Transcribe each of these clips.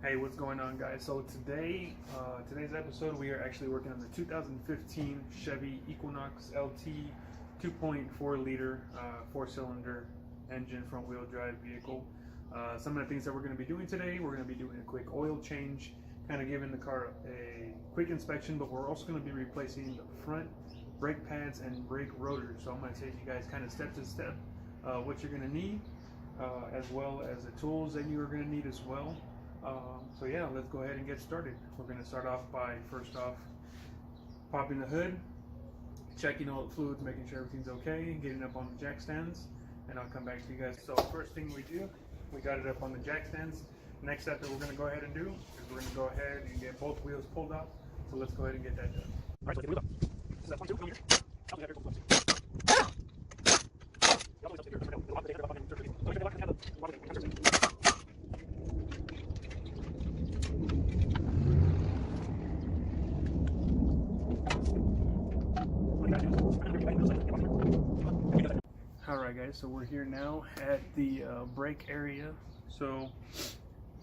Hey, what's going on, guys? So today's episode, we are actually working on the 2015 Chevy Equinox LT 2.4 liter 4-cylinder engine front wheel drive vehicle. Some of the things that we're going to be doing today, we're going to be doing a quick oil change, kind of giving the car a quick inspection, but we're also going to be replacing the front brake pads and brake rotors. So I'm going to take you guys kind of step to step what you're going to need, as well as the tools that you are going to need as well. So yeah, let's go ahead and get started. We're going to start off by first off popping the hood, checking all the fluids, making sure everything's okay, getting up on the jack stands, and I'll come back to you guys. So first thing we do, we got it up on the jack stands. Next step that we're going to go ahead and do is we're going to go ahead and get both wheels pulled up. So let's go ahead and get that done. All right, so let's get the wheels up. So that's 22 millimeters. Alright guys, so we're here now at the brake area. So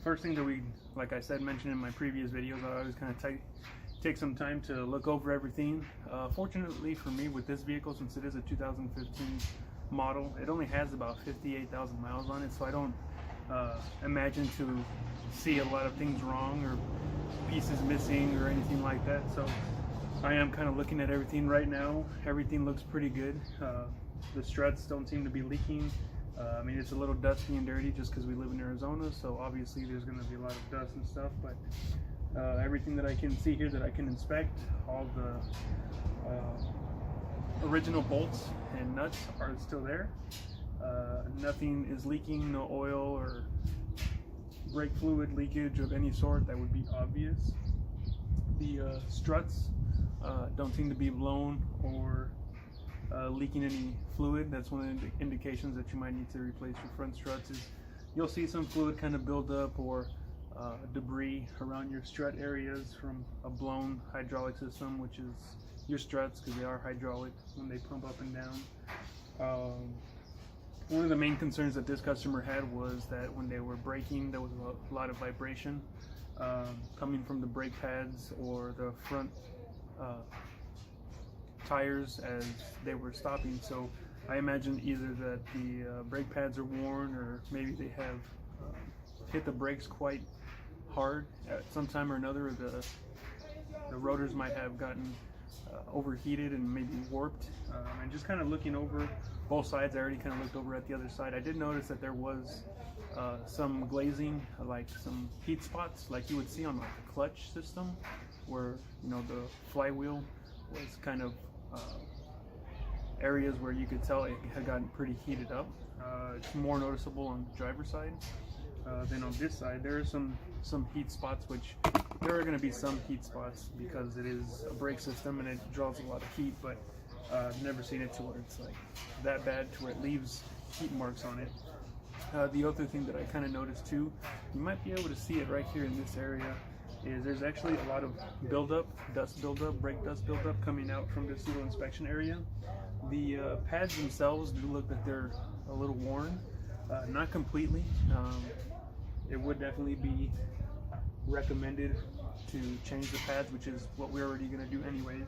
first thing that we, like I said, mentioned in my previous videos, I always kind of take some time to look over everything. Fortunately for me with this vehicle, since it is a 2015 model, it only has about 58,000 miles on it, so I don't imagine to see a lot of things wrong or pieces missing or anything like that. So I am kind of looking at everything right now. Everything looks pretty good. The struts don't seem to be leaking. I mean, it's a little dusty and dirty just because we live in Arizona, so obviously there's going to be a lot of dust and stuff, but everything that I can see here that I can inspect, all the original bolts and nuts are still there. Nothing is leaking, no oil or brake fluid leakage of any sort that would be obvious. The struts don't seem to be blown or leaking any fluid. That's one of the indications that you might need to replace your front struts. Is you'll see some fluid kind of build up or debris around your strut areas from a blown hydraulic system, which is your struts, because they are hydraulic when they pump up and down. One of the main concerns that this customer had was that when they were braking, there was a lot of vibration coming from the brake pads or the front tires as they were stopping. So I imagine either that the brake pads are worn, or maybe they have hit the brakes quite hard at some time or another. The rotors might have gotten overheated and maybe warped. And just kind of looking over both sides, I already kind of looked over at the other side. I did notice that there was some glazing, like some heat spots like you would see on like a clutch system, where the flywheel was kind of areas where you could tell it had gotten pretty heated up. It's more noticeable on the driver's side than on this side. There are some heat spots, which there are going to be some heat spots because it is a brake system and it draws a lot of heat, but I've never seen it to where it's like that bad to where it leaves heat marks on it. The other thing that I kind of noticed too, you might be able to see it right here in this area, is there's actually a lot of dust buildup, brake dust buildup coming out from this little inspection area. The pads themselves do look like they're a little worn, not completely. It would definitely be recommended to change the pads, which is what we're already going to do anyways.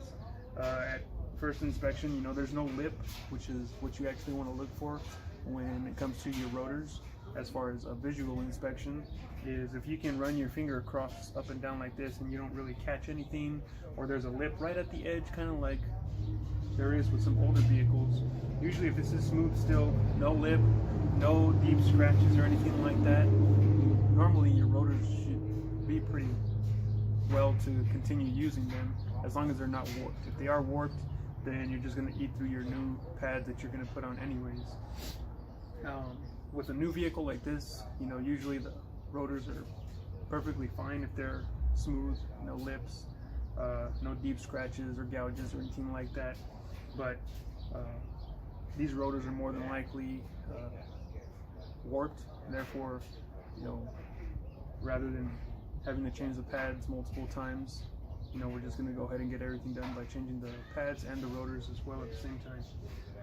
At first inspection, there's no lip, which is what you actually want to look for when it comes to your rotors. As far as a visual inspection, is if you can run your finger across up and down like this and you don't really catch anything, or there's a lip right at the edge, kind of like there is with some older vehicles. Usually if this is smooth still, no lip, no deep scratches or anything like that, normally your rotors should be pretty well to continue using them, as long as they're not warped. If they are warped, then you're just going to eat through your new pads that you're going to put on anyways. With a new vehicle like this, usually the rotors are perfectly fine if they're smooth, no lips, no deep scratches or gouges or anything like that. But these rotors are more than likely warped, and therefore, rather than having to change the pads multiple times, we're just going to go ahead and get everything done by changing the pads and the rotors as well at the same time.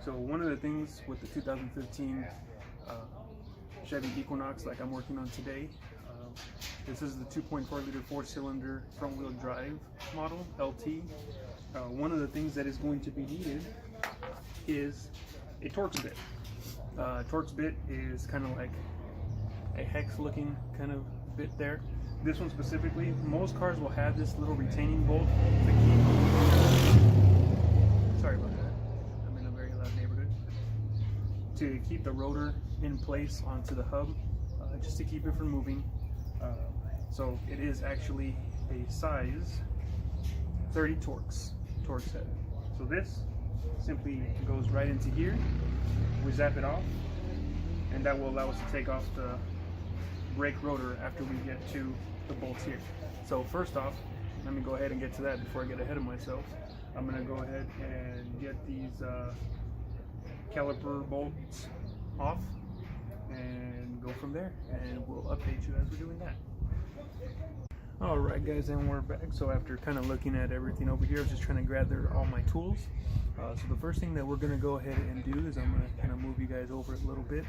So one of the things with the 2015 Chevy Equinox, like I'm working on today, This is the 2.4 liter 4-cylinder front wheel drive model, LT. One of the things that is going to be needed is a Torx bit. Torx bit is kind of like a hex looking kind of bit there. This one specifically, most cars will have this little retaining bolt to keep, sorry about that, I'm in a very loud neighborhood, to keep the rotor in place onto the hub, just to keep it from moving. So it is actually a size 30 Torx head. So this simply goes right into here. We zap it off, and that will allow us to take off the brake rotor after we get to the bolts here. So first off, let me go ahead and get to that before I get ahead of myself. I'm going to go ahead and get these caliper bolts off and go from there, and we'll update you as we're doing that. Alright guys, and we're back. So after kind of looking at everything over here, I was just trying to gather all my tools. So the first thing that we're going to go ahead and do is I'm going to kind of move you guys over a little bit.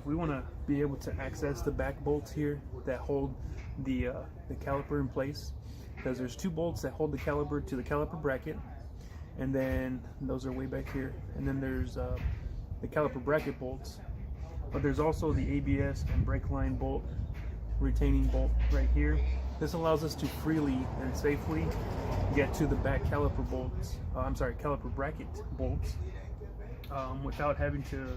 We want to be able to access the back bolts here that hold the caliper in place, because there's two bolts that hold the caliper to the caliper bracket, and then those are way back here, and then there's the caliper bracket bolts, but there's also the ABS and brake line bolt, retaining bolt right here. This allows us to freely and safely get to the back caliper bolts, caliper bracket bolts, without having to,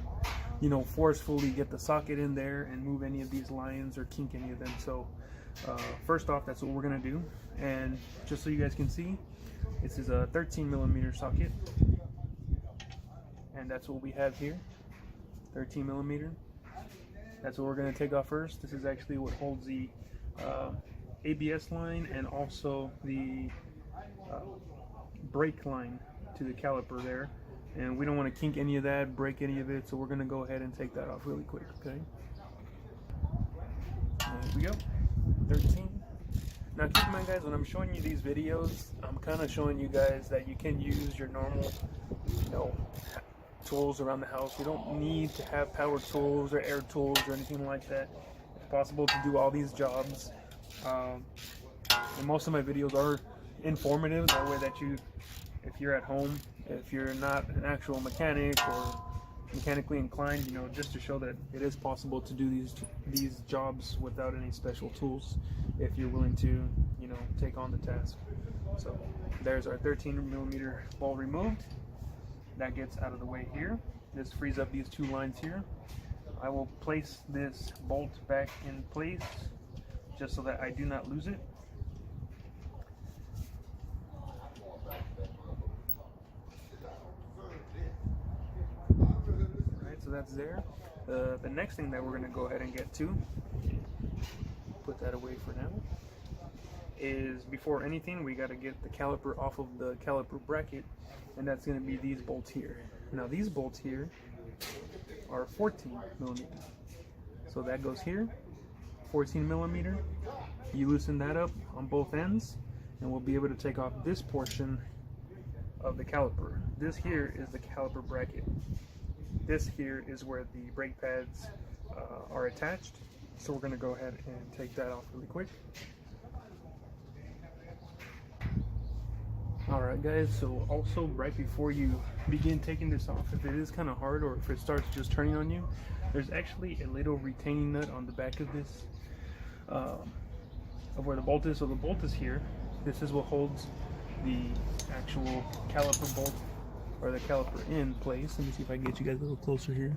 you know, forcefully get the socket in there and move any of these lines or kink any of them. So first off, that's what we're gonna do. And just so you guys can see, this is a 13mm socket, and that's what we have here, 13mm. That's what we're going to take off first. This is actually what holds the ABS line and also the brake line to the caliper there. And we don't want to kink any of that, break any of it, so we're going to go ahead and take that off really quick, okay? There we go, 13. Now keep in mind guys, when I'm showing you these videos, I'm kind of showing you guys that you can use your normal, you know, tools around the house. You don't need to have power tools or air tools or anything like that. It's possible to do all these jobs. And most of my videos are informative, that way that you, if you're at home, if you're not an actual mechanic or mechanically inclined, you know, just to show that it is possible to do these jobs without any special tools, if you're willing to, you know, take on the task. So there's our 13mm ball removed. That gets out of the way here. This frees up these two lines here. I will place this bolt back in place just so that I do not lose it. Alright, so that's there. The next thing that we're going to go ahead and get to, put that away for now, is before anything we got to get the caliper off of the caliper bracket, and that's going to be these bolts here. Now these bolts here are 14mm, so that goes here, 14mm. You loosen that up on both ends and we'll be able to take off this portion of the caliper. This here is the caliper bracket. This here is where the brake pads are attached, so we're going to go ahead and take that off really quick. Alright guys, so also right before you begin taking this off, if it is kind of hard or if it starts just turning on you, there's actually a little retaining nut on the back of this, of where the bolt is. So the bolt is here. This is what holds the actual caliper bolt, or the caliper in place. Let me see if I can get you guys a little closer here.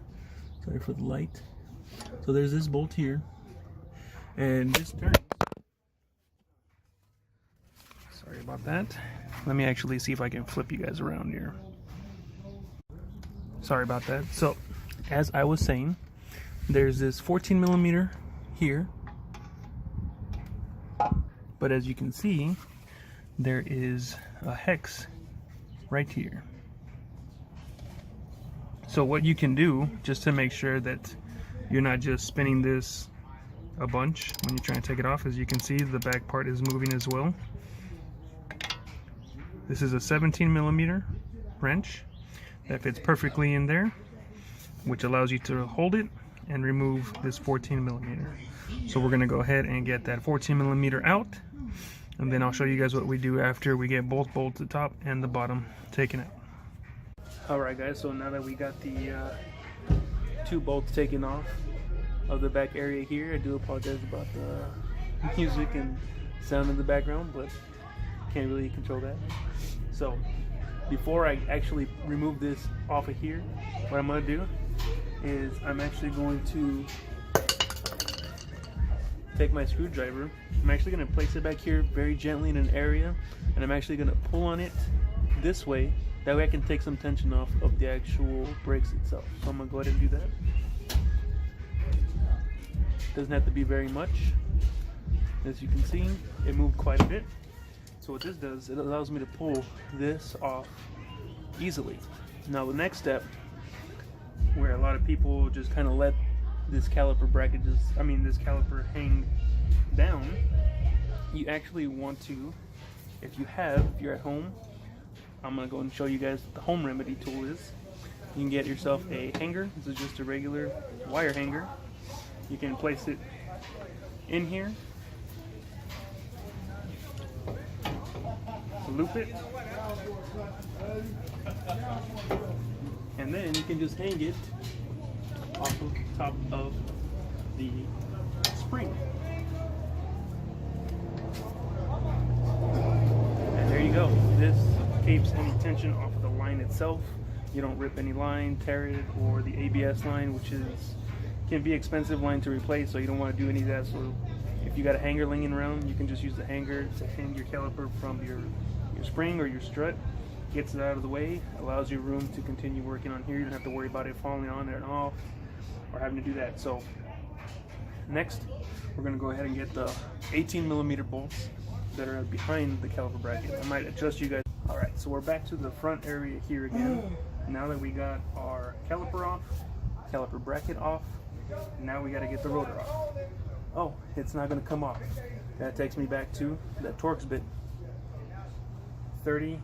Sorry for the light. So there's this bolt here, and this turns. Sorry about that. Let me actually see if I can flip you guys around here. Sorry about that. So, as I was saying, there's this 14mm here, but as you can see, there is a hex right here. So what you can do, just to make sure that you're not just spinning this a bunch when you're trying to take it off, as you can see, the back part is moving as well. This is a 17mm wrench that fits perfectly in there, which allows you to hold it and remove this 14mm. So we're gonna go ahead and get that 14mm out, and then I'll show you guys what we do after we get both bolts, the top and the bottom, taken out. Alright guys, so now that we got the 2 bolts taken off of the back area here, I do apologize about the music and sound in the background, but can't really control that. So before I actually remove this off of here, what I'm going to do is I'm actually going to take my screwdriver. I'm actually going to place it back here very gently in an area, and I'm actually going to pull on it this way. That way I can take some tension off of the actual brakes itself. So I'm going to go ahead and do that. Doesn't have to be very much. As you can see, it moved quite a bit. So what this does, it allows me to pull this off easily. Now the next step, where a lot of people just kind of let this caliper bracket this caliper hang down, you actually want to, if you're at home, I'm going to go and show you guys what the home remedy tool is. You can get yourself a hanger. This is just a regular wire hanger. You can place it in here, loop it, and then you can just hang it off of the top of the spring. And there you go. This keeps any tension off of the line itself. You don't rip any line, tear it, or the ABS line, which can be expensive line to replace, so you don't want to do any of that. So if you got a hanger laying around, you can just use the hanger to hang your caliper from your spring or your strut. Gets it out of the way, allows you room to continue working on here. You don't have to worry about it falling on and off or having to do that. So next, we're going to go ahead and get the 18mm bolts that are behind the caliper bracket. I might adjust you guys. Alright, so we're back to the front area here again. Now that we got our caliper off, caliper bracket off, now we got to get the rotor off. Oh, it's not going to come off. That takes me back to that Torx bit. 30,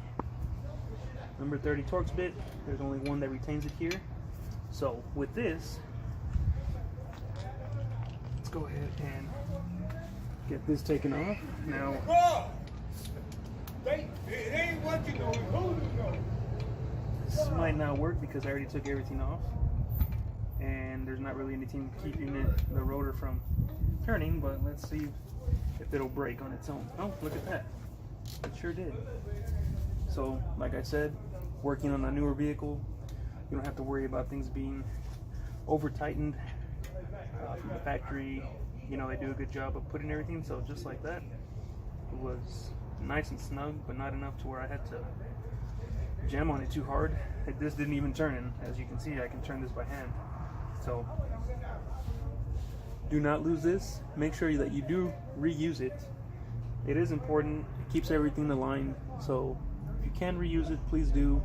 number 30 Torx bit. There's only one that retains it here. So with this, let's go ahead and get this taken off. Now, this might not work because I already took everything off, and there's not really anything keeping the rotor from turning, but let's see if it'll break on its own. Oh, look at that. It sure did. So, like I said, working on a newer vehicle, you don't have to worry about things being over tightened from the factory. You know, they do a good job of putting everything, so just like that, it was nice and snug, but not enough to where I had to jam on it too hard. This didn't even turn, and as you can see, I can turn this by hand. So do not lose this. Make sure that you do reuse it. It is important. It keeps everything aligned, so if you can reuse it, please do.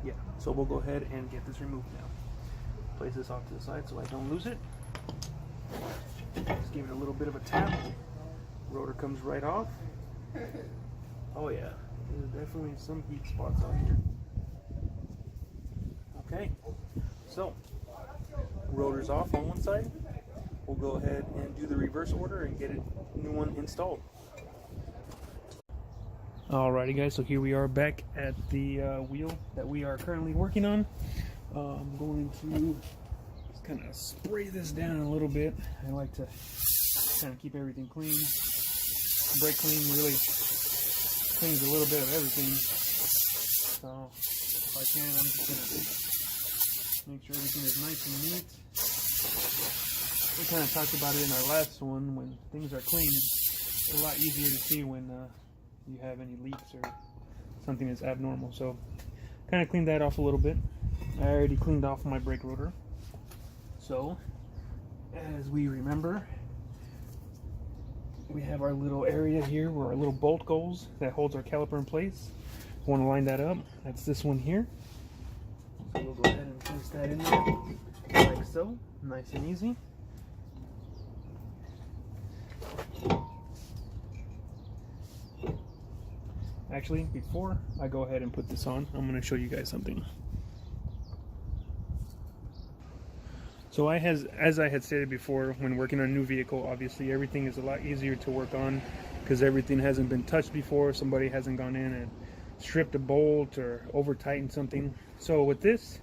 Yeah, so we'll go ahead and get this removed now. Place this off to the side so I don't lose it. Just give it a little bit of a tap. Rotor comes right off. Oh yeah, there's definitely some heat spots on here. Okay, so rotor's off on one side. We'll go ahead and do the reverse order and get a new one installed. Alrighty guys, so here we are back at the wheel that we are currently working on. I'm going to just kind of spray this down a little bit. I like to kind of keep everything clean. Brake clean really cleans a little bit of everything. So if I can, I'm just going to make sure everything is nice and neat. We kind of talked about it in our last one. When things are clean, it's a lot easier to see when you have any leaks or something that's abnormal. So kind of cleaned that off a little bit. I already cleaned off my brake rotor. So as we remember, we have our little area here where our little bolt goes that holds our caliper in place. We want to line that up. That's this one here. So we'll go ahead and place that in there like so, nice and easy. Actually, before I go ahead and put this on, I'm going to show you guys something. So as I had stated before, when working on a new vehicle, obviously everything is a lot easier to work on because everything hasn't been touched before. Somebody hasn't gone in and stripped a bolt or over tightened something. So with this,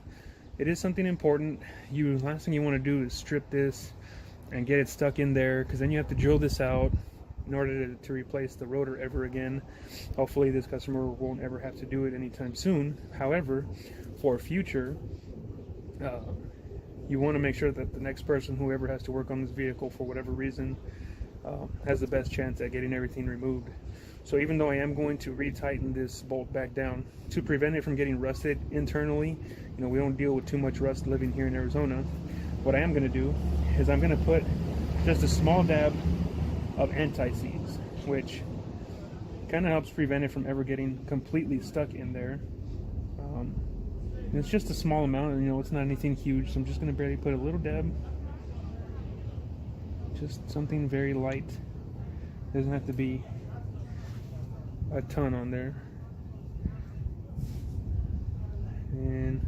it is something important. Last thing you want to do is strip this and get it stuck in there, because then you have to drill this out in order to replace the rotor ever again. Hopefully this customer won't ever have to do it anytime soon. However, for future, you want to make sure that the next person, whoever has to work on this vehicle for whatever reason, has the best chance at getting everything removed. So even though I am going to retighten this bolt back down to prevent it from getting rusted internally, you know, we don't deal with too much rust living here in Arizona. What I am going to do is I'm going to put just a small dab of anti-seize, which kind of helps prevent it from ever getting completely stuck in there. It's just a small amount, and you know, it's not anything huge, so I'm just going to barely put a little dab. Just something very light. Doesn't have to be a ton on there. And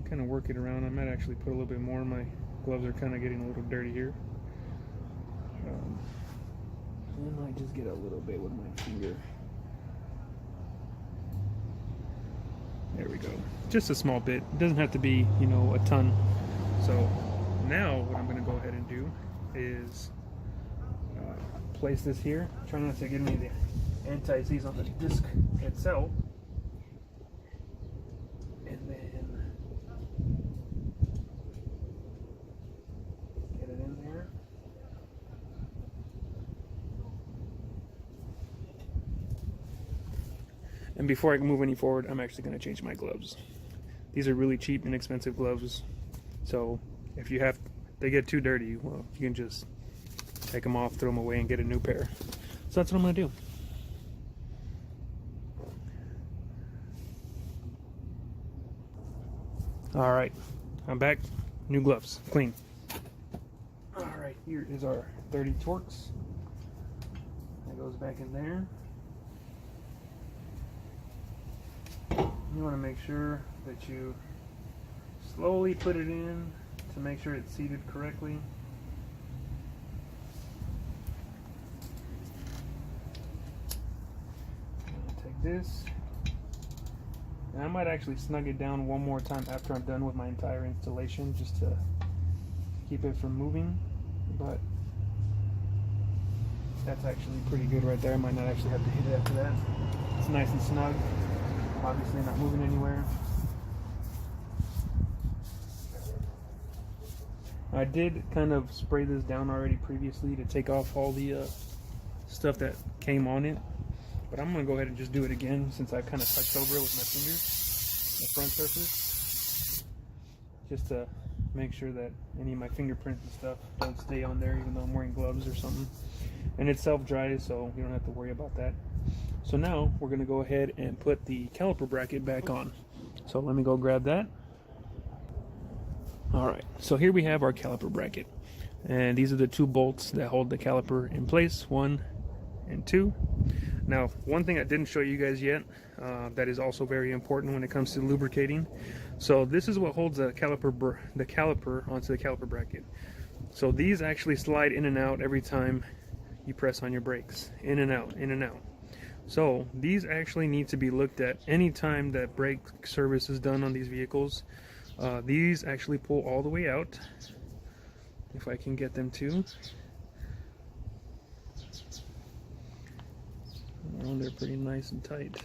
kind of work it around. I might actually put a little bit more. My gloves are kind of getting a little dirty here. I might just get a little bit with my finger. There we go. Just a small bit. It doesn't have to be, you know, a ton. So now what I'm going to go ahead and do is place this here. Try not to get any of the anti-seize on the disc itself. And then get it in there. And before I can move any forward, I'm actually going to change my gloves. These are really cheap, inexpensive gloves. So if they get too dirty, well, you can just take them off, throw them away, and get a new pair. So that's what I'm going to do. All right, I'm back. New gloves, clean. All right, here is our 30 Torx. That goes back in there. You want to make sure that you slowly put it in to make sure it's seated correctly. Take this, and I might actually snug it down one more time after I'm done with my entire installation, just to keep it from moving. But that's actually pretty good right there. I might not actually have to hit it after that. It's nice and snug. Obviously not moving anywhere. I did kind of spray this down already previously to take off all the stuff that came on it, but I'm going to go ahead and just do it again since I've kind of touched over it with my fingers, the front surface, just to make sure that any of my fingerprints and stuff don't stay on there even though I'm wearing gloves or something. And it's self-dries, so you don't have to worry about that. So now we're going to go ahead and put the caliper bracket back on. So let me go grab that. Alright, so here we have our caliper bracket. And these are the two bolts that hold the caliper in place, 1 and 2. Now, one thing I didn't show you guys yet, that is also very important when it comes to lubricating. So this is what holds the caliper onto the caliper bracket. So these actually slide in and out every time you press on your brakes. In and out, in and out. So these actually need to be looked at anytime that brake service is done on these vehicles. These actually pull all the way out, if I can get them to. Oh, they're pretty nice and tight.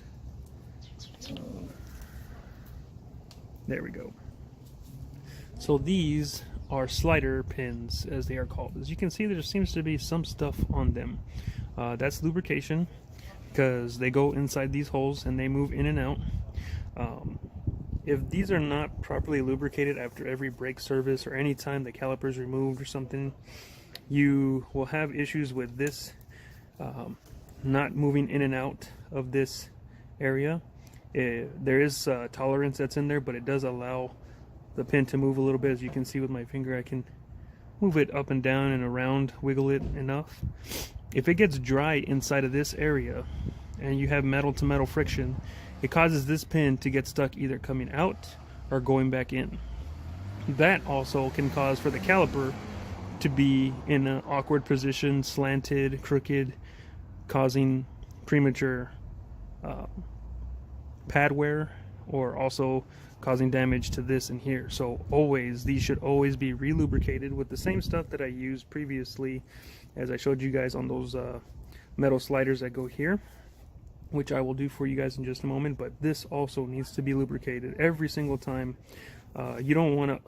There we go. So these are slider pins, as they are called. As you can see, there seems to be some stuff on them. That's lubrication, because they go inside these holes and they move in and out. If these are not properly lubricated after every brake service or any time the caliper is removed or something, you will have issues with this not moving in and out of this area. There is tolerance that's in there, but it does allow the pin to move a little bit. As you can see with my finger, I can move it up and down and around, wiggle it enough. If it gets dry inside of this area and you have metal to metal friction, it causes this pin to get stuck either coming out or going back in. that also can cause for the caliper to be in an awkward position, slanted, crooked, causing premature pad wear, or also causing damage to this and here. So always, these should always be re-lubricated with the same stuff that I used previously, as I showed you guys on those metal sliders that go here, which I will do for you guys in just a moment. But this also needs to be lubricated every single time. You don't want to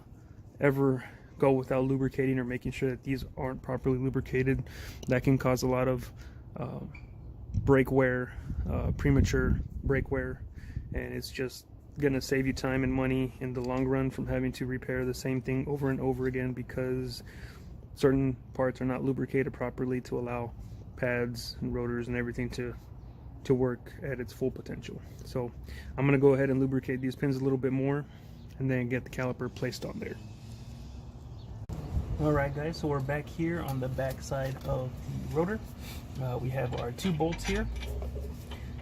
ever go without lubricating or making sure that these aren't properly lubricated. That can cause a lot of brake wear, premature brake wear, and it's just gonna save you time and money in the long run from having to repair the same thing over and over again, because certain parts are not lubricated properly to allow pads and rotors and everything to work at its full potential. So I'm gonna go ahead and lubricate these pins a little bit more and then get the caliper placed on there. Alright guys, so we're back here on the back side of the rotor. We have our 2 bolts here.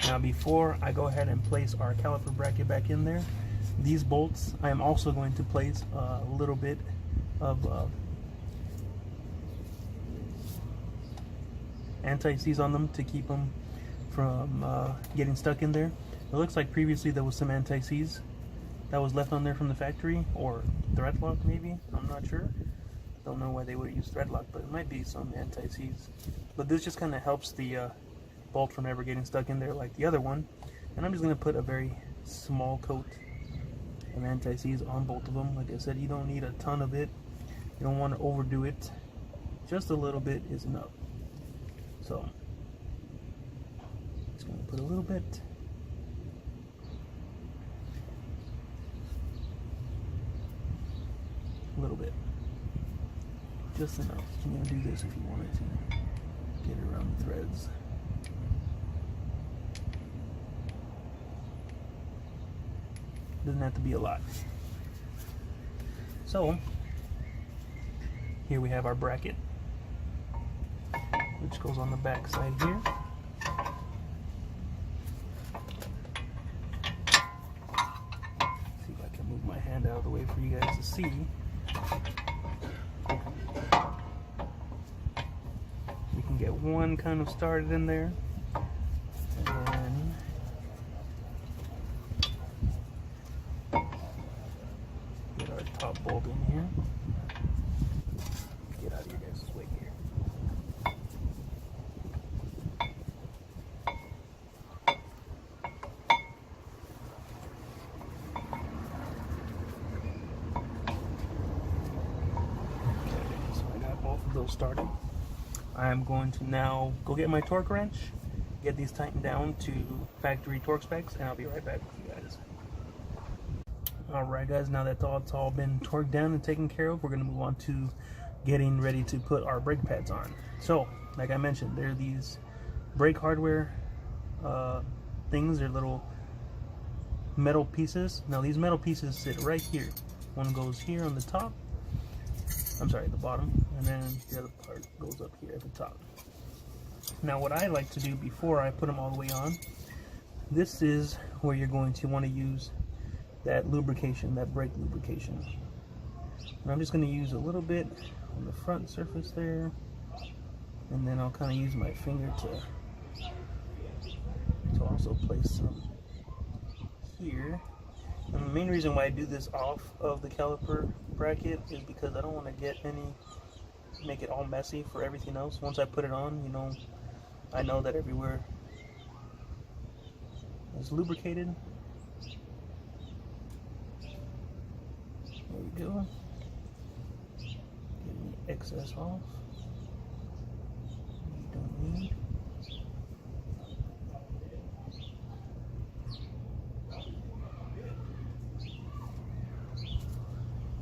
Now before I go ahead and place our caliper bracket back in there, these bolts I am also going to place a little bit of anti-seize on them to keep them from getting stuck in there. It looks like previously there was some anti-seize that was left on there from the factory, or thread lock maybe, I'm not sure. Don't know why they would use thread lock, but it might be some anti-seize. But this just kind of helps the bolt from ever getting stuck in there like the other one. And I'm just going to put a very small coat of anti-seize on both of them. Like I said, you don't need a ton of it. You don't want to overdo it. Just a little bit is enough. So, just going to put a little bit. A little bit. Just enough. You're going to do this if you wanted to get it around the threads. Doesn't have to be a lot. So here we have our bracket, which goes on the back side here. See if I can move my hand out of the way for you guys to see. We can get one kind of started in there, and then get our top bolt in here. Get out of your guys' way here. Okay, so I got both of those started. I'm going to now go get my torque wrench, get these tightened down to factory torque specs, and I'll be right back with you guys. Alright guys, now that it's all been torqued down and taken care of, we're going to move on to getting ready to put our brake pads on. So, like I mentioned, there are these brake hardware things. They're little metal pieces. Now these metal pieces sit right here. One goes here on the top, I'm sorry, the bottom, and then the other part goes up here at the top. Now what I like to do before I put them all the way on, this is where you're going to want to use that lubrication, that brake lubrication. And I'm just going to use a little bit on the front surface there, and then I'll kind of use my finger to also place some here. And the main reason why I do this off of the caliper bracket is because I don't want to make it all messy for everything else. Once I put it on, you know, I know that everywhere is lubricated. There we go. Getting the excess off. You don't need.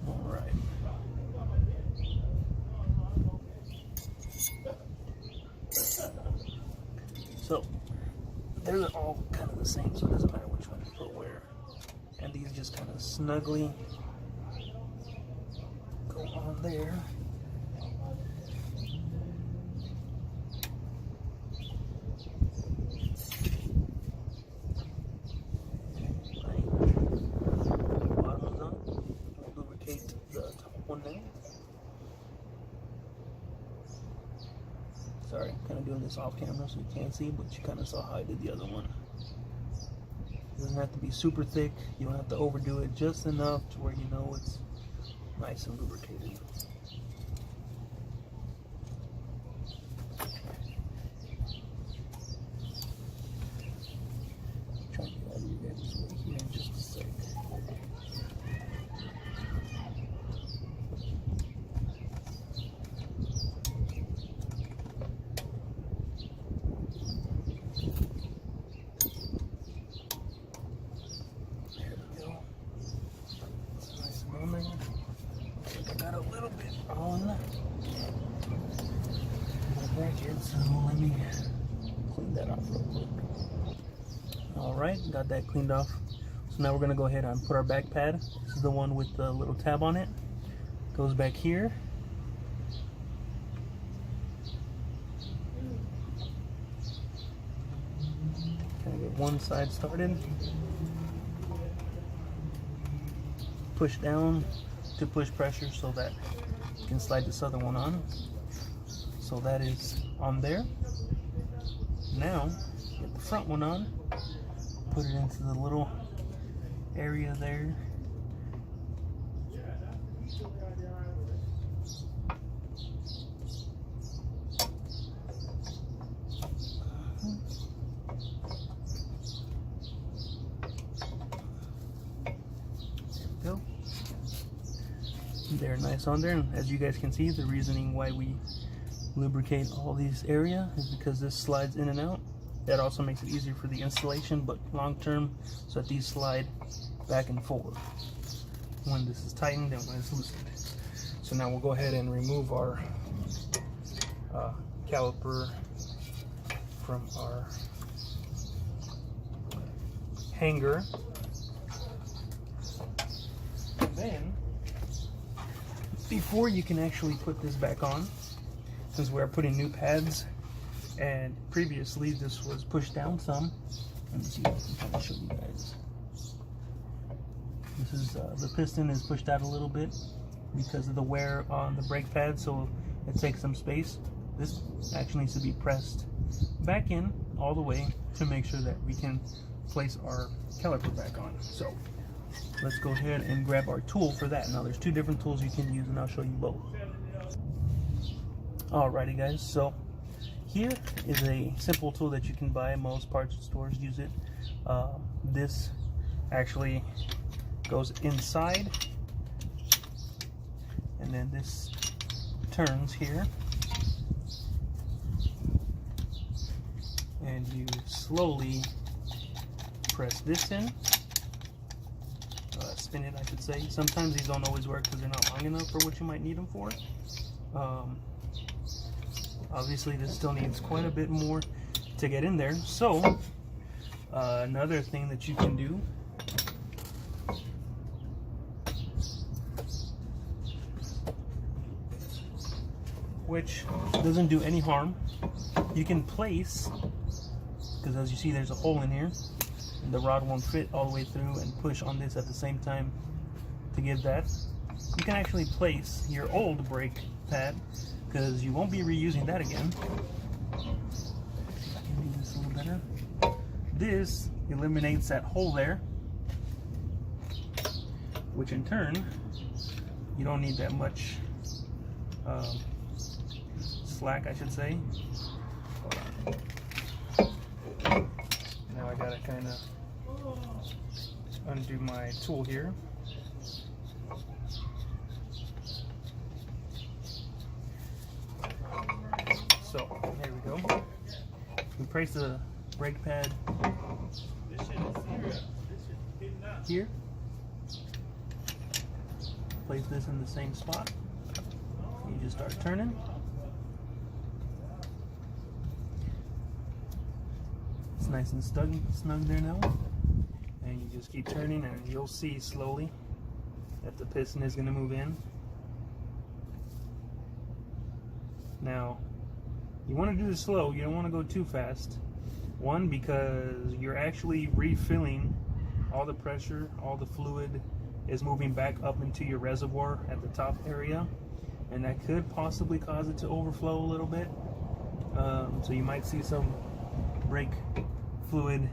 Alright. So, they're all kind of the same, so it doesn't matter which one you put where. And these just kind of snugly go on there. Bottom is on. We'll lubricate the Sorry, kind of doing this off camera so you can't see, but you kind of saw how I did the other one. It doesn't have to be super thick. You don't have to overdo it, just enough to where you know it's nice and lubricated. Try to get out of you guys' way here in just a sec. Got a little bit on the bracket, so let me clean that off real quick. Alright, got that cleaned off. So now we're going to go ahead and put our back pad. This is the one with the little tab on it. Goes back here. Kind of get one side started. Push down to push pressure so that you can slide this other one on. So that is on there. Now get the front one on, put it into the little area there. Go. They're nice on there, and as you guys can see, the reasoning why we lubricate all these area is because this slides in and out. That also makes it easier for the installation, but long term, so that these slide back and forward when this is tightened and when it's loosened. So now we'll go ahead and remove our caliper from our hanger. Then, before you can actually put this back on, since we're putting new pads, and previously this was pushed down some. Let me see if I can kind of show you guys. This is the piston is pushed out a little bit because of the wear on the brake pad, so it takes some space. This actually needs to be pressed back in all the way to make sure that we can place our caliper back on. So let's go ahead and grab our tool for that. Now there's two different tools you can use, and I'll show you both. Alrighty guys, so here is a simple tool that you can buy. Most parts stores use it. This actually goes inside, and then this turns here, and you slowly press this in. Spin it, I should say. Sometimes these don't always work because they're not long enough for what you might need them for. Obviously this still needs quite a bit more to get in there. So another thing that you can do which doesn't do any harm, you can place, because as you see there's a hole in here, and the rod won't fit all the way through, and push on this at the same time to give that. You can actually place your old brake pad, because you won't be reusing that again. Make this a little better. This eliminates that hole there, which in turn you don't need that much slack, I should say. Now I gotta kind of undo my tool here. So there we go. We place the brake pad here. Place this in the same spot. You just start turning. It's nice and snug there now. And you just keep turning, and you'll see slowly that the piston is going to move in. Now, you want to do this slow. You don't want to go too fast. One, because you're actually refilling all the pressure, all the fluid is moving back up into your reservoir at the top area, and that could possibly cause it to overflow a little bit. So you might see some brake fluid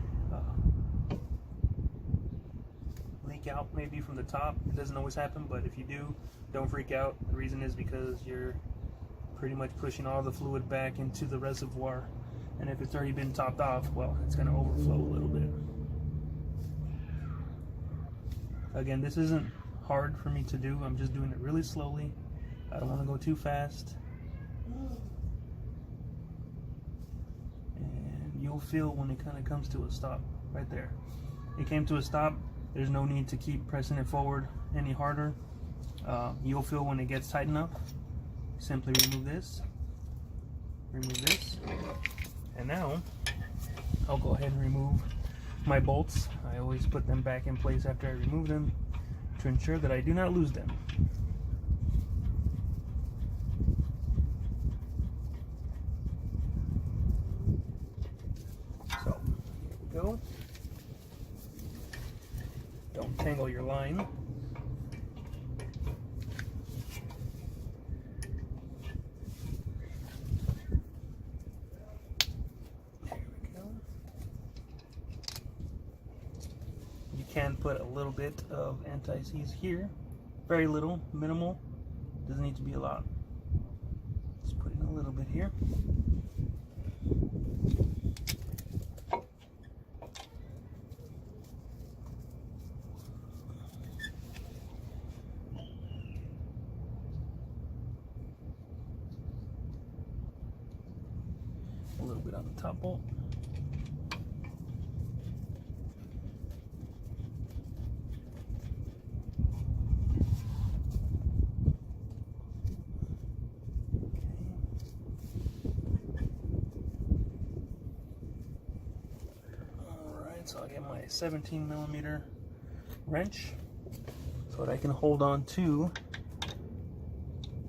leak out maybe from the top. It doesn't always happen, but if you do, don't freak out. The reason is because you're pretty much pushing all the fluid back into the reservoir, and if it's already been topped off, well, it's going to overflow a little bit. Again, this isn't hard for me to do. I'm just doing it really slowly. I don't want to go too fast. And you'll feel when it kind of comes to a stop right there. It came to a stop. There's no need to keep pressing it forward any harder. You'll feel when it gets tight enough. Simply remove this, and now I'll go ahead and remove my bolts. I always put them back in place after I remove them to ensure that I do not lose them. So, here we go. Don't tangle your line. Can put a little bit of anti-seize here, very little, minimal, doesn't need to be a lot. Just put in a little bit here. A little bit on the top bolt. So I'll get my 17mm wrench so that I can hold on to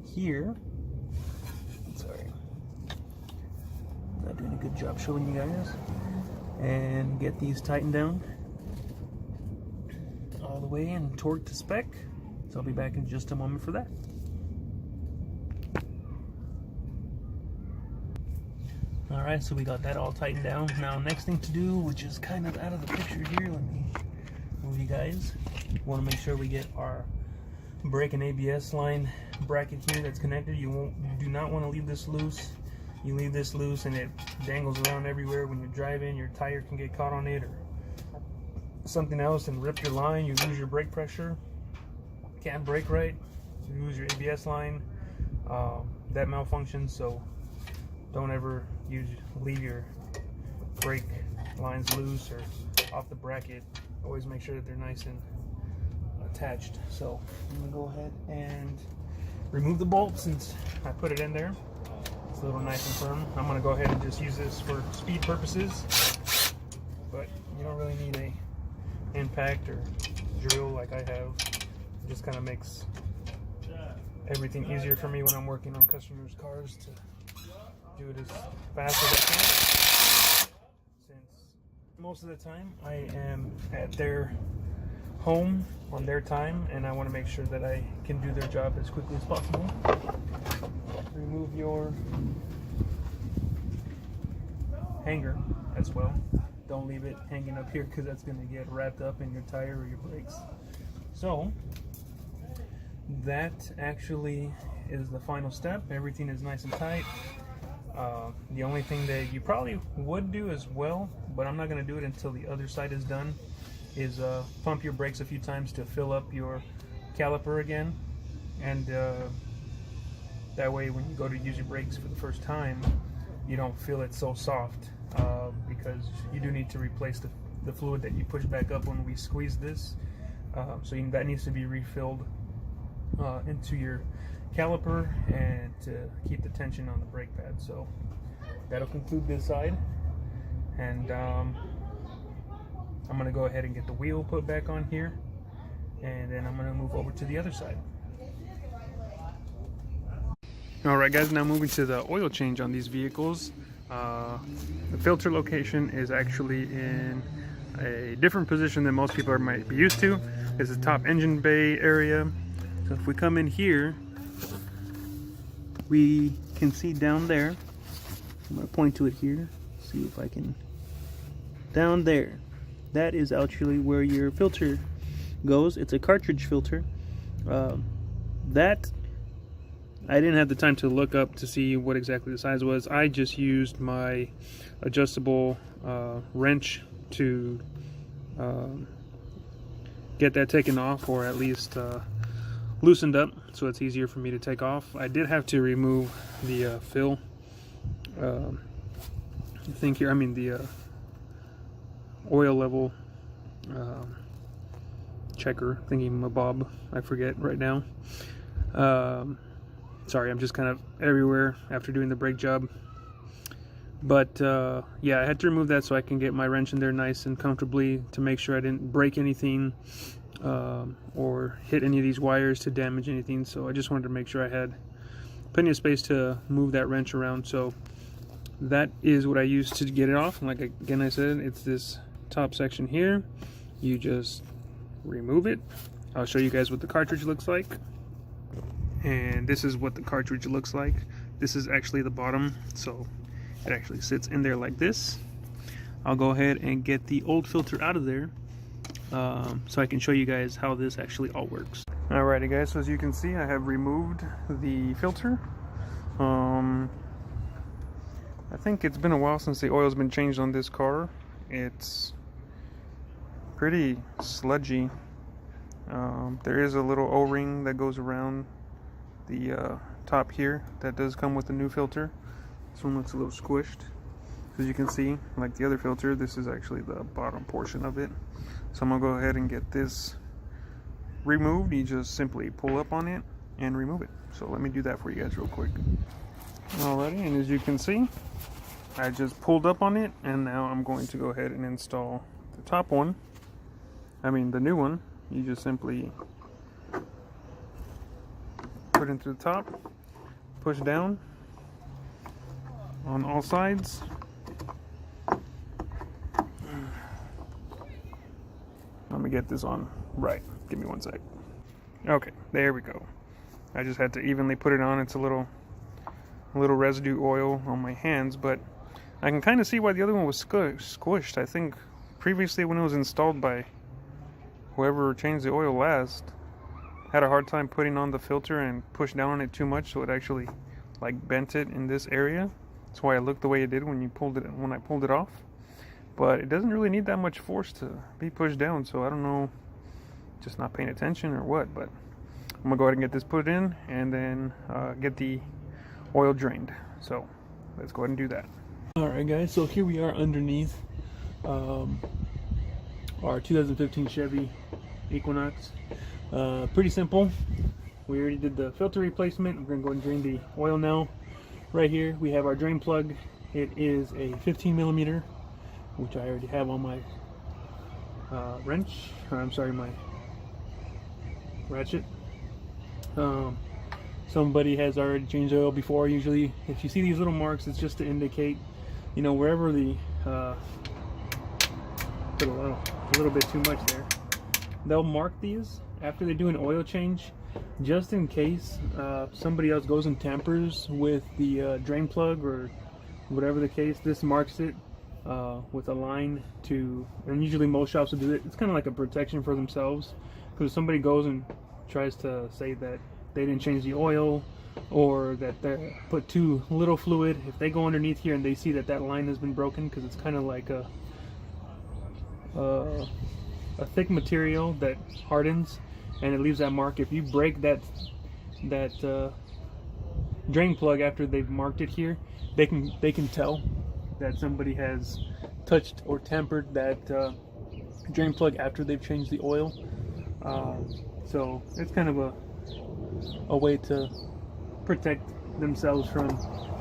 here. Sorry, not doing a good job showing you guys. And get these tightened down all the way and torqued to spec. So I'll be back in just a moment for that. Alright, so we got that all tightened down. Now, next thing to do, which is kind of out of the picture here, let me move you guys. We want to make sure we get our brake and ABS line bracket here that's connected. You do not want to leave this loose. You leave this loose and it dangles around everywhere. When you're driving, your tire can get caught on it or something else and rip your line. You lose your brake pressure. Can't brake right. You lose your ABS line. That malfunctions, so don't ever leave your brake lines loose or off the bracket. Always make sure that they're nice and attached. So I'm gonna go ahead and remove the bolt since I put it in there. It's a little nice and firm. I'm gonna go ahead and just use this for speed purposes, but you don't really need a impact or drill like I have. It just kind of makes everything easier for me when I'm working on customers' cars to do it as fast as I can, since most of the time I am at their home on their time and I want to make sure that I can do their job as quickly as possible. Remove your hanger as well. Don't leave it hanging up here because that's going to get wrapped up in your tire or your brakes. So that actually is the final step. Everything is nice and tight. The only thing that you probably would do as well, but I'm not going to do it until the other side is done, is pump your brakes a few times to fill up your caliper again. And that way when you go to use your brakes for the first time, you don't feel it so soft, because you do need to replace the fluid that you push back up when we squeeze this. So that needs to be refilled into your caliper and to keep the tension on the brake pad. So that'll conclude this side, and I'm going to go ahead and get the wheel put back on here, and then I'm going to move over to the other side. Alright guys, now moving to the oil change on these vehicles. The filter location is actually in a different position than most people might be used to. It's the top engine bay area. So if we come in here, we can see down there I'm going to point to it here, see if I can, down there, that is actually where your filter goes. It's a cartridge filter. That I didn't have the time to look up to see what exactly the size was. I just used my adjustable wrench to get that taken off, or at least loosened up, so it's easier for me to take off. I did have to remove the fill thing here. I mean the oil level checker thingy mabob. I forget right now. Sorry, I'm just kind of everywhere after doing the brake job. But yeah, I had to remove that so I can get my wrench in there nice and comfortably to make sure I didn't break anything or hit any of these wires to damage anything. So I just wanted to make sure I had plenty of space to move that wrench around. So that is what I used to get it off. And like again I said, it's this top section here. You just remove it. I'll show you guys what the cartridge looks like. And this is what the cartridge looks like. This is actually the bottom, so it actually sits in there like this. I'll go ahead and get the old filter out of there so I can show you guys how this actually all works. Alrighty guys, so as you can see, I have removed the filter. I think it's been a while since the oil's been changed on this car. It's pretty sludgy. There is a little O-ring that goes around the top here that does come with the new filter. This one looks a little squished. As you can see, like the other filter, this is actually the bottom portion of it. So I'm gonna go ahead and get this removed. You just simply pull up on it and remove it. So let me do that for you guys real quick. Alrighty, and as you can see, I just pulled up on it, and now I'm going to go ahead and install the top one. I mean the new one. You just simply put it into the top, push down on all sides. Let me get this on right. Give me one sec. Okay, there we go. I just had to evenly put it on. It's a little residue oil on my hands, but I can kind of see why the other one was squished. I think previously when it was installed by whoever changed the oil last, had a hard time putting on the filter and pushed down on it too much, so it actually like bent it in this area. That's why it looked the way it did when I pulled it off. But it doesn't really need that much force to be pushed down, so I don't know, just not paying attention or what. But I'm gonna go ahead and get this put in and then get the oil drained. So let's go ahead and do that. Alright guys, so here we are underneath our 2015 Chevy Equinox. Pretty simple. We already did the filter replacement. We're going to go and drain the oil now. Right here we have our drain plug. It is a 15 millimeter, which I already have on my wrench, or I'm sorry, my ratchet. Somebody has already changed oil before. Usually if you see these little marks, it's just to indicate, you know, wherever the put a little bit too much there. They'll mark these after they do an oil change, just in case somebody else goes and tampers with the drain plug or whatever the case. This marks it with a line to, and usually most shops will do it. It's kind of like a protection for themselves, because if somebody goes and tries to say that they didn't change the oil or that they put too little fluid, if they go underneath here and they see that that line has been broken, because it's kind of like a thick material that hardens and it leaves that mark. If you break that drain plug after they've marked it here, they can tell that somebody has touched or tampered that drain plug after they've changed the oil. So it's kind of a way to protect themselves from,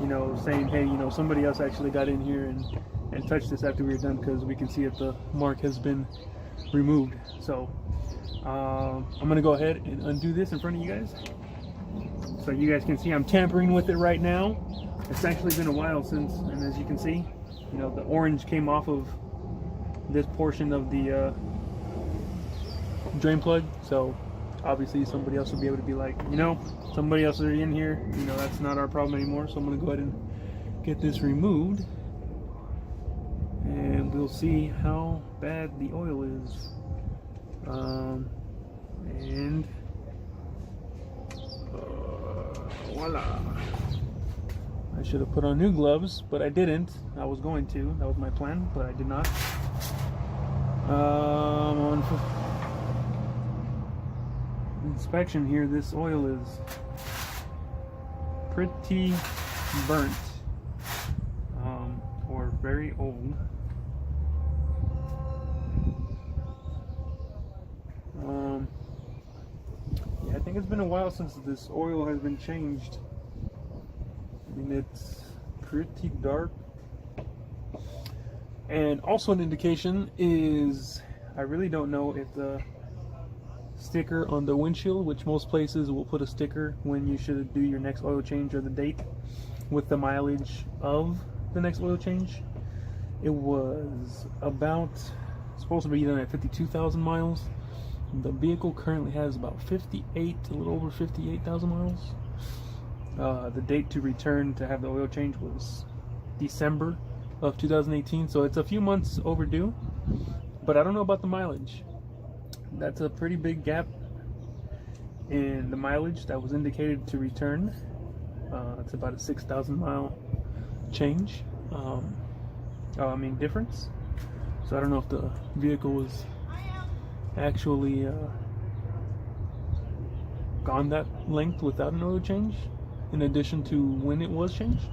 you know, saying, hey, you know, somebody else actually got in here and touched this after we were done, because we can see that the mark has been removed. So I'm gonna go ahead and undo this in front of you guys, so you guys can see I'm tampering with it right now. It's actually been a while since, and as you can see, you know, the orange came off of this portion of the drain plug. So obviously somebody else will be able to be like, you know, somebody else is in here, you know, that's not our problem anymore. So I'm gonna go ahead and get this removed, and we'll see how bad the oil is. And voila! I should have put on new gloves, but I didn't. I was going to. That was my plan, but I did not. On inspection here, this oil is pretty burnt, or very old. Yeah, I think it's been a while since this oil has been changed. I mean, it's pretty dark. And also an indication is, I really don't know if the sticker on the windshield, which most places will put a sticker when you should do your next oil change or the date with the mileage of the next oil change. It was about supposed to be done at 52,000 miles. The vehicle currently has about 58, a little over 58,000 miles. The date to return to have the oil change was December of 2018, so it's a few months overdue, but I don't know about the mileage. That's a pretty big gap in the mileage that was indicated to return. It's about a 6,000 mile change. Difference. So I don't know if the vehicle was actually gone that length without an oil change, in addition to when it was changed.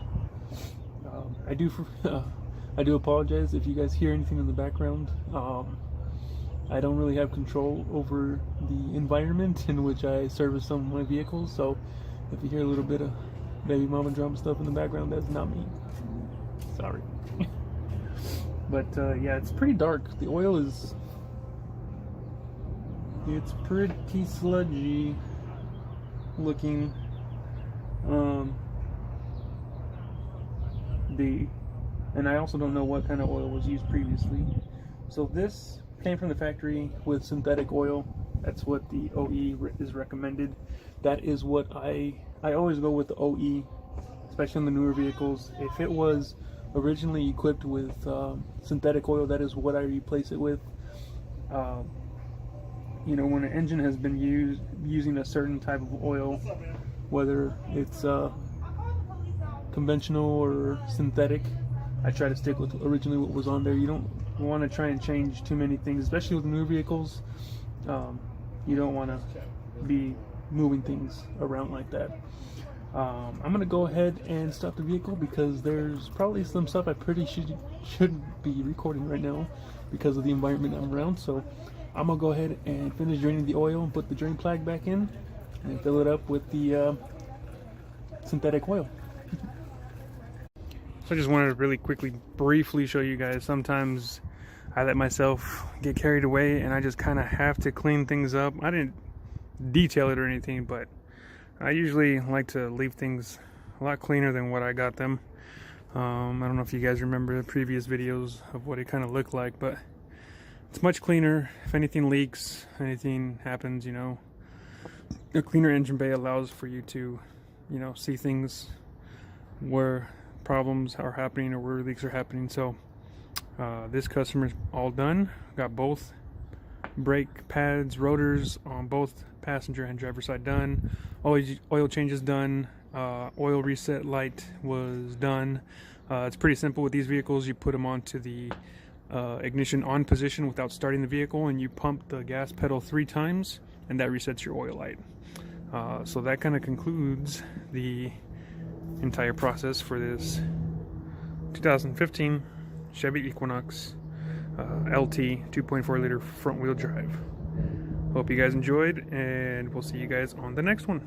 I do apologize if you guys hear anything in the background. I don't really have control over the environment in which I service some of my vehicles, so if you hear a little bit of baby mama drum stuff in the background, that's not me. Sorry. But yeah, it's pretty dark. The oil is, it's pretty sludgy looking. And I also don't know what kind of oil was used previously. So this came from the factory with synthetic oil. That's what the OE is recommended. That is what I always go with, the OE, especially in the newer vehicles. If it was originally equipped with synthetic oil, that is what I replace it with. You know, when an engine has been using a certain type of oil, whether it's conventional or synthetic, I try to stick with originally what was on there. You don't want to try and change too many things, especially with newer vehicles. You don't want to be moving things around like that. I'm going to go ahead and stop the vehicle because there's probably some stuff I should be recording right now because of the environment I'm around. So I'm going to go ahead and finish draining the oil and put the drain plug back in and fill it up with the synthetic oil. So I just wanted to really quickly, briefly show you guys. Sometimes I let myself get carried away and I just kind of have to clean things up. I didn't detail it or anything, but I usually like to leave things a lot cleaner than what I got them. I don't know if you guys remember the previous videos of what it kind of looked like, but it's much cleaner. If anything leaks, anything happens, you know, a cleaner engine bay allows for you to, you know, see things where problems are happening or where leaks are happening. So this customer's all done. Got both brake pads, rotors on both passenger and driver side done. Oil changes done. Oil reset light was done. It's pretty simple with these vehicles. You put them onto the ignition on position without starting the vehicle, and you pump the gas pedal 3 times, and that resets your oil light. So that kind of concludes the entire process for this 2015 Chevy Equinox LT 2.4 liter front wheel drive. Hope you guys enjoyed, and we'll see you guys on the next one.